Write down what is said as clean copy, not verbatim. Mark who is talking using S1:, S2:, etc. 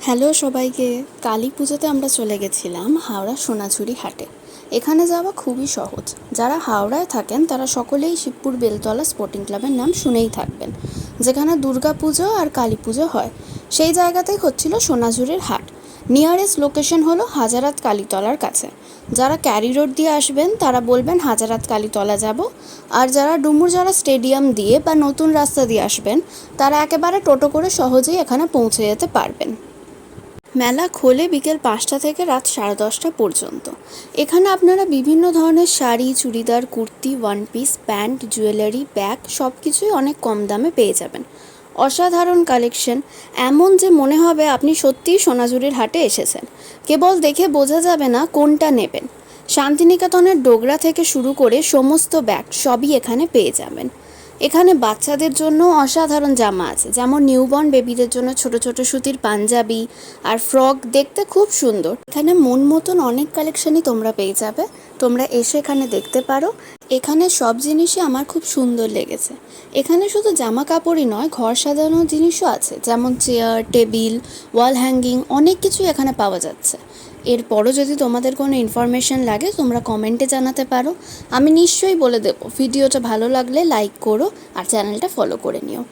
S1: Hello সবাইকে। কালী পুজোতে আমরা চলে গেছিলাম হাওড়া সোনাঝুরি হাটে। এখানে যাওয়া খুবই সহজ। যারা হাওড়ায় থাকেন তারা সকলেই শিবপুর বেলতলা স্পোর্টিং ক্লাবের নাম শুনেই থাকবেন, যেখানে দুর্গা পুজো আর কালী পুজো হয়। সেই জায়গাতেই হচ্ছিল সোনাঝুরির হাট। নিয়ারেস্ট লোকেশন হলো হাজারাত কালীতলার কাছে। যারা ক্যারি রোড দিয়ে আসবেন তারা বলবেন হাজারাত কালীতলা যাব, আর যারা ডুমুরজলা স্টেডিয়াম দিয়ে বা নতুন রাস্তা দিয়ে আসবেন তারা একেবারে টোটো করে সহজেই এখানে পৌঁছে যেতে পারবেন। মেলা খোলে বিকেল 5টা থেকে রাত 10:30 পর্যন্ত। এখানে আপনারা বিভিন্ন ধরনের sari, churidar, kurti, one piece, pant, jewellery, bag সব কিছুই অনেক কম দামে পেয়ে যাবেন। অসাধারণ কালেকশন, এমন যে মনে হবে আপনি সত্যিই সোনাঝুরির হাটে এসেছেন। কেবল দেখে বোঝা যাবে না কোনটা নেবেন। শান্তিনিকেতনের ডোগরা থেকে শুরু করে সমস্ত ব্যাগ সবই এখানে পেয়ে যাবেন। এখানে বাচ্চাদের জন্য অসাধারণ জামা আছে, যেমন নিউবর্ন বেবিদের জন্য ছোট ছোট সুতির পাঞ্জাবি আর ফ্রক দেখতে খুব সুন্দর। এখানে মন মতন অনেক কালেকশনই তোমরা পেয়ে যাবে, তোমরা এসে এখানে দেখতে পারো। এখানে সব জিনিসই আমার খুব সুন্দর লেগেছে। এখানে শুধু জামা কাপড়ই নয়, ঘর সাজানোর জিনিসও আছে, যেমন চেয়ার, টেবিল, ওয়াল হ্যাঙ্গিং, অনেক কিছুই এখানে পাওয়া যাচ্ছে। এরপরও যদি তোমাদের কোনো ইনফরমেশন লাগে তোমরা কমেন্টে জানাতে পারো, আমি নিশ্চয়ই বলে দেবো। ভিডিওটা ভালো লাগলে লাইক করো আর চ্যানেলটা ফলো করে নিও।